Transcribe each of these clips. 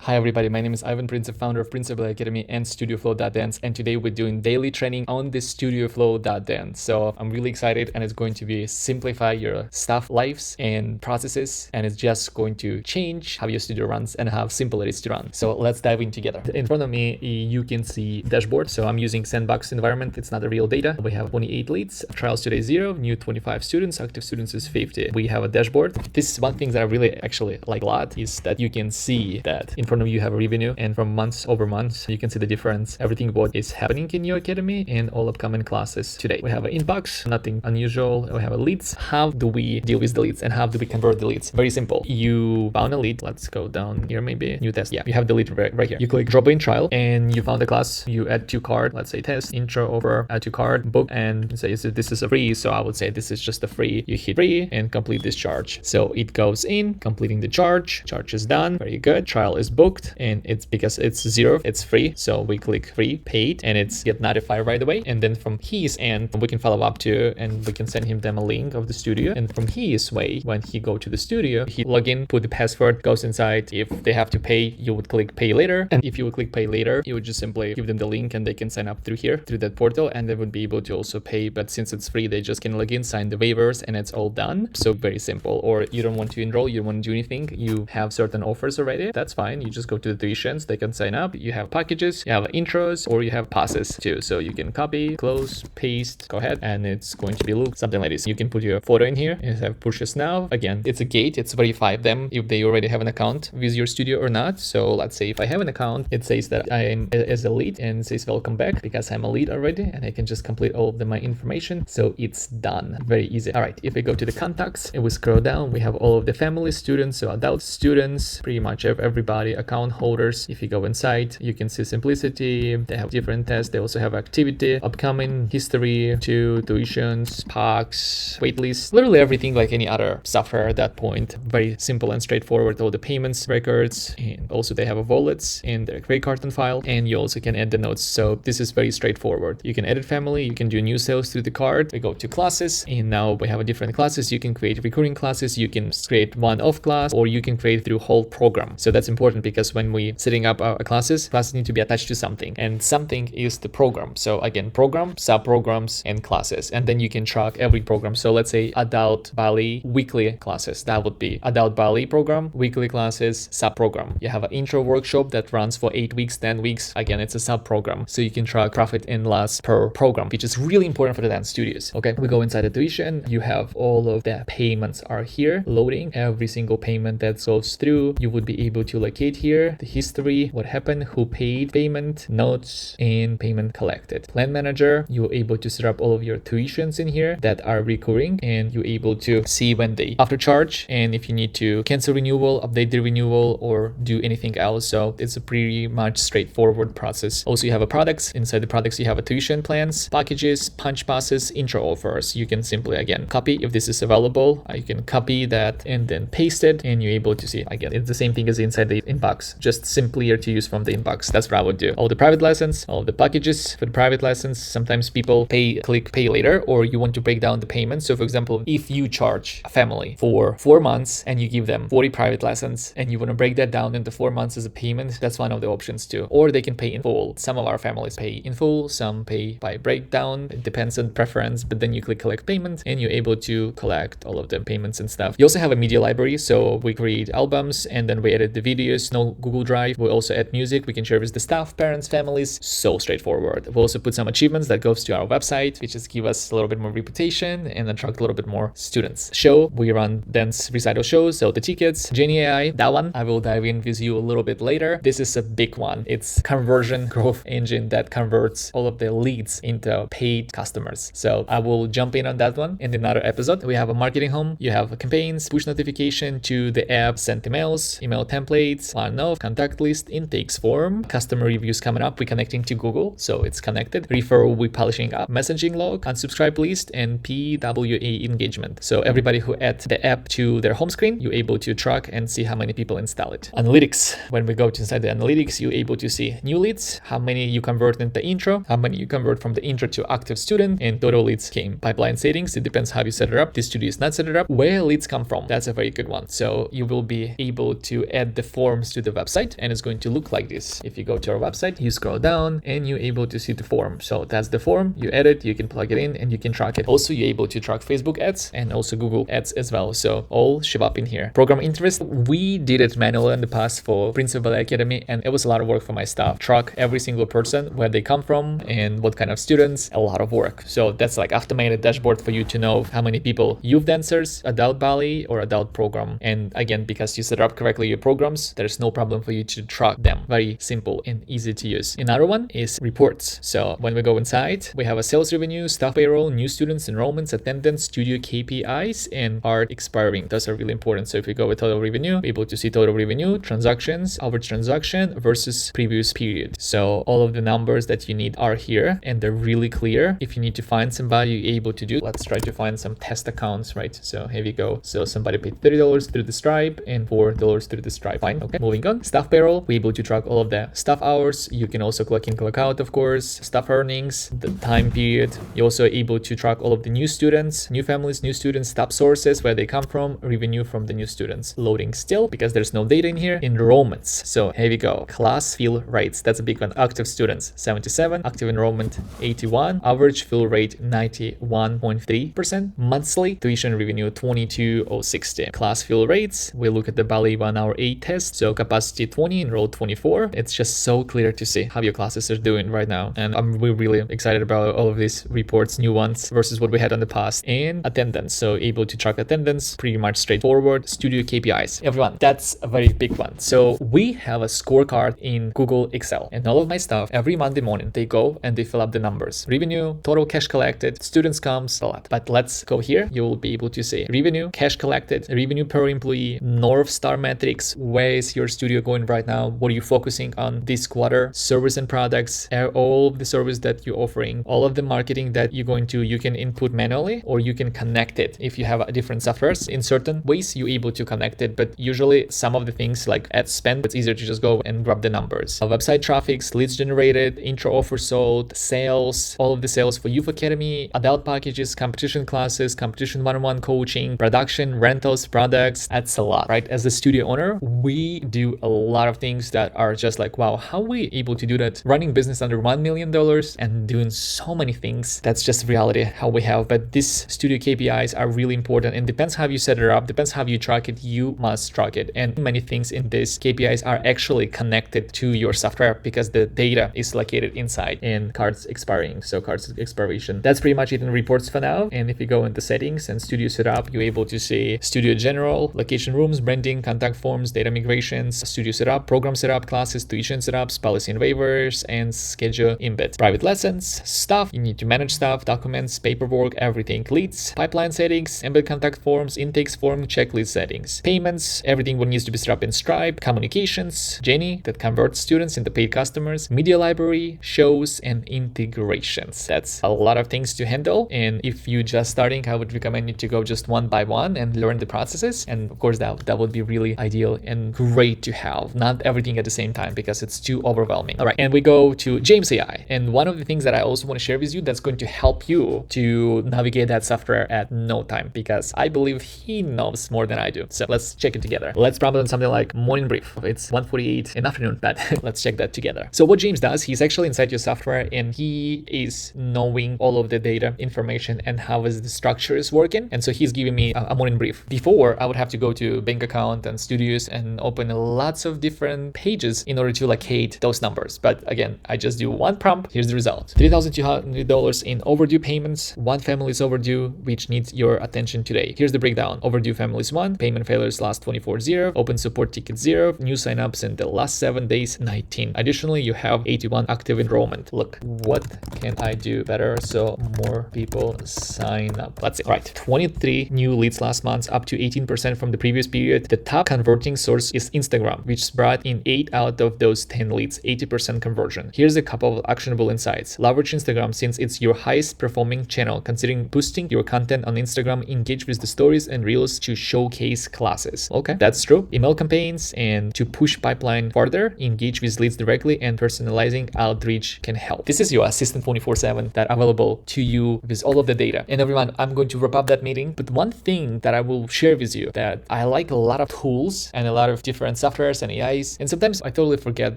Hi everybody, my name is Ivan Pryntsev, founder of Pryntsev Ballet Academy and StudioFlow.dance, and today we're doing daily training on the StudioFlow.dance. So I'm really excited, and it's going to be simplify your staff lives and processes, and it's just going to change how your studio runs and how simple it is to run. So let's dive in together. In front of me, you can see dashboard. So I'm using sandbox environment. It's not the real data. We have 28 leads, trials today 0, new 25 students, active students is 50. We have a dashboard. This is one thing that I really actually like a lot, is that you can see that in front of you have a revenue, and from months over months you can see the difference, everything what is happening in your academy and all upcoming classes today. We have an inbox, nothing unusual. We have a leads. How do we deal with the leads and how do we convert the leads? Very simple. You found a lead. Let's go down here, maybe new test. Yeah, you have the lead right here. You click drop in trial and you found a class. You add to cart, let's say test, intro over, add to cart, book, and say this is a free. So I would say this is just a free. You hit free and complete this charge. So it goes in, completing the charge is done. Very good. Trial is booked, and it's because it's 0, it's free. So we click free, paid, and it's get notified right away. And then from his end, we can follow up to, and we can send him them a link of the studio. And from his way, when he go to the studio, he log in, put the password, goes inside. If they have to pay, you would click pay later. And if you would click pay later, you would just simply give them the link and they can sign up through here, through that portal, and they would be able to also pay. But since it's free, they just can log in, sign the waivers, and it's all done. So very simple. Or you don't want to enroll, you don't want to do anything, you have certain offers already, that's fine. You just go to the tuitions, they can sign up. You have packages, you have intros, or you have passes too. So you can copy, close, paste, go ahead, and it's going to be look something like this. You can put your photo in here and have purchase now. Again, it's a gate, it's verify them if they already have an account with your studio or not. So let's say if I have an account, it says that I am as a lead and it says welcome back because I'm a lead already, and I can just complete all of my information. So it's done. Very easy. All right, if we go to the contacts and we scroll down, we have all of the family students, so adult students, pretty much everybody, account holders. If you go inside, you can see simplicity. They have different tests. They also have activity, upcoming, history, tuitions, packs, waitlist, literally everything like any other software at that point. Very simple and straightforward. All the payments records, and also they have a wallets and their credit card on file, and you also can add the notes. So this is very straightforward. You can edit family, you can do new sales through the card. We go to classes, and now we have a different classes. You can create recurring classes, you can create one-off class, or you can create through whole program. So that's important because when we setting up our classes need to be attached to something, and something is the program. So again, program, sub-programs, and classes, and then you can track every program. So let's say adult ballet weekly classes, that would be adult ballet program, weekly classes, sub-program. You have an intro workshop that runs for 8 weeks, 10 weeks. Again, it's a sub-program, so you can track profit and loss per program, which is really important for the dance studios. Okay, we go inside the tuition. You have all of the payments are here, loading every single payment that goes through. You would be able to locate here the history, what happened, who paid, payment, notes, and payment collected. Plan manager, you're able to set up all of your tuitions in here that are recurring, and you're able to see when they after charge, and if you need to cancel renewal, update the renewal, or do anything else. So it's a pretty much straightforward process. Also, you have a products. Inside the products, you have a tuition plans, packages, punch passes, intro offers. You can simply again copy if this is available. You can copy that and then paste it, and you're able to see again. It's the same thing as inside the inbox, just simpler to use from the inbox. That's what I would do. All the private lessons, all the packages for the private lessons. Sometimes people click pay later, or you want to break down the payment. So for example, if you charge a family for 4 months and you give them 40 private lessons and you want to break that down into 4 months as a payment, that's one of the options too. Or they can pay in full. Some of our families pay in full, some pay by breakdown. It depends on preference, but then you click collect payment and you're able to collect all of the payments and stuff. You also have a media library, so we create albums and then we edit the videos. No Google Drive. We also add music. We can share with the staff, parents, families. So straightforward. We also put some achievements that goes to our website, which just give us a little bit more reputation and attract a little bit more students. Show, we run dance recital shows, so the tickets, Genie AI, that one I will dive in with you a little bit later. This is a big one. It's conversion growth engine that converts all of the leads into paid customers. So I will jump in on that one in another episode. We have a marketing home. You have campaigns, push notification to the app, send emails, email templates, one-off, contact list, intakes form, customer reviews coming up. We're connecting to Google, so it's connected. Referral, we're polishing up, messaging log, unsubscribe list, and PWA engagement. So everybody who add the app to their home screen, you're able to track and see how many people install it. Analytics, when we go to inside the analytics, you're able to see new leads, how many you convert into intro, how many you convert from the intro to active student, and total leads came. Pipeline settings, it depends how you set it up. This studio is not set it up. Where leads come from, that's a very good one. So you will be able to add the forms to the website, and it's going to look like this. If you go to our website, you scroll down and you're able to see the form. So that's the form. You edit, you can plug it in, and you can track it. Also, you're able to track Facebook ads and also Google ads as well. So all show up in here. Program interest, we did it manually in the past for Pryntsev Ballet Academy, and it was a lot of work for my staff. Track every single person, where they come from and what kind of students, a lot of work. So that's like automated dashboard for you to know how many people, youth dancers, adult ballet or adult program. And again, because you set up correctly your programs, there's no problem for you to track them. Very simple and easy to use. Another one is reports. So when we go inside, we have a sales revenue, staff payroll, new students, enrollments, attendance, studio KPIs, and art expiring. Those are really important. So if we go with total revenue, we're able to see total revenue, transactions, average transaction versus previous period. So all of the numbers that you need are here, and they're really clear. If you need to find some value, you're able to do. Let's try to find some test accounts, right? So here we go. So somebody paid $30 through the Stripe and $4 through the Stripe. Fine. Okay. Moving on. Staff payroll. We're able to track all of the staff hours. You can also clock in, clock out, of course. Staff earnings, the time period. You're also able to track all of the new students, new families, new students, staff sources, where they come from, revenue from the new students. Loading still because there's no data in here. Enrollments. So here we go. Class fill rates. That's a big one. Active students 77, active enrollment 81, average fill rate 91.3%, monthly tuition revenue 22,060. Class fill rates, we look at the Ballet 1 hour 8 test. So capacity 20, enrolled 24. It's just so clear to see how your classes are doing right now. And I'm really excited about all of these reports, new ones versus what we had in the past. And attendance. So able to track attendance, pretty much straightforward. Studio KPIs. Everyone, that's a very big one. So we have a scorecard in Google Excel, and all of my staff every Monday morning, they go and they fill up the numbers. Revenue, total cash collected, students comes, a lot. But let's go here. You will be able to see revenue, cash collected, revenue per employee, North Star metrics. Where is your studio going right now? What are you focusing on this quarter? Service and products, all of the service that you're offering, all of the marketing that you're going to, you can input manually or you can connect it. If you have a different softwares, in certain ways, you're able to connect it. But usually some of the things like ad spend, it's easier to just go and grab the numbers. Website traffics, leads generated, intro offer sold, sales, all of the sales for Youth Academy, adult packages, competition classes, competition one-on-one coaching, production, rentals, products. That's a lot, right? As a studio owner, we do a lot of things that are just like, wow, how are we able to do that? Running business under $1 million and doing so many things. That's just reality how we have. But these studio KPIs are really important, and depends how you set it up, depends how you track it, you must track it. And many things in this KPIs are actually connected to your software because the data is located inside. And cards expiring, so cards expiration. That's pretty much it in reports for now. And if you go into settings and studio setup, you're able to see studio general, location rooms, branding, contact forms, data migrations, studio setup, program setup, classes, tuition setups, policy and waivers, and schedule embed. Private lessons, stuff, you need to manage stuff, documents, paperwork, everything. Leads, pipeline settings, embed contact forms, intakes form, checklist settings. Payments, everything what needs to be set up in Stripe. Communications, Jenny, that converts students into paid customers. Media library, shows, and integrations. That's a lot of things to handle. And if you're just starting, I would recommend you to go just one by one and learn the processes. And of course, that would be really ideal and great to have. Not everything at the same time because it's too overwhelming. All right, and we go to James AI. And one of the things that I also want to share with you that's going to help you to navigate that software at no time, because I believe he knows more than I do. So let's check it together. Let's prompt on something like morning brief. It's 1:48 in afternoon, but let's check that together. So what James does, he's actually inside your software and he is knowing all of the data information and how is the structure is working. And so he's giving me a morning brief. Before, I would have to go to bank account and studios and open lots of different pages in order to locate those numbers. But again, I just do one prompt. Here's the result. $3,200 in overdue payments. One family is overdue, which needs your attention today. Here's the breakdown. Overdue families 1, payment failures last 24 0, open support ticket 0, new signups in the last 7 days 19. Additionally, you have 81 active enrollment. Look, what can I do better so more people sign up? Let's see. All right, 23 new leads last month, up to 18% from the previous period. The top converting source is Instagram, which brought in 8 out of those 10 leads, 80% conversion. Here's a couple of actionable insights. Leverage Instagram since it's your highest performing channel. Considering boosting your content on Instagram, engage with the stories and reels to showcase classes. Okay, that's true. Email campaigns and to push pipeline further, engage with leads directly, and personalizing outreach can help. This is your assistant 24/7 that available to you with all of the data. And everyone, I'm going to wrap up that meeting. But one thing that I will share with you that I like a lot of tools and a lot of different different softwares and AIs. And sometimes I totally forget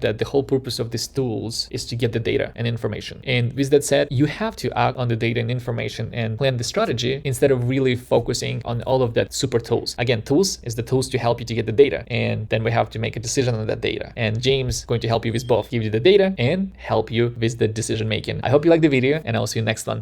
that the whole purpose of these tools is to get the data and information. And with that said, you have to act on the data and information and plan the strategy instead of really focusing on all of that super tools. Again, tools is the tools to help you to get the data. And then we have to make a decision on that data. And James is going to help you with both, give you the data and help you with the decision making. I hope you like the video, and I'll see you next one.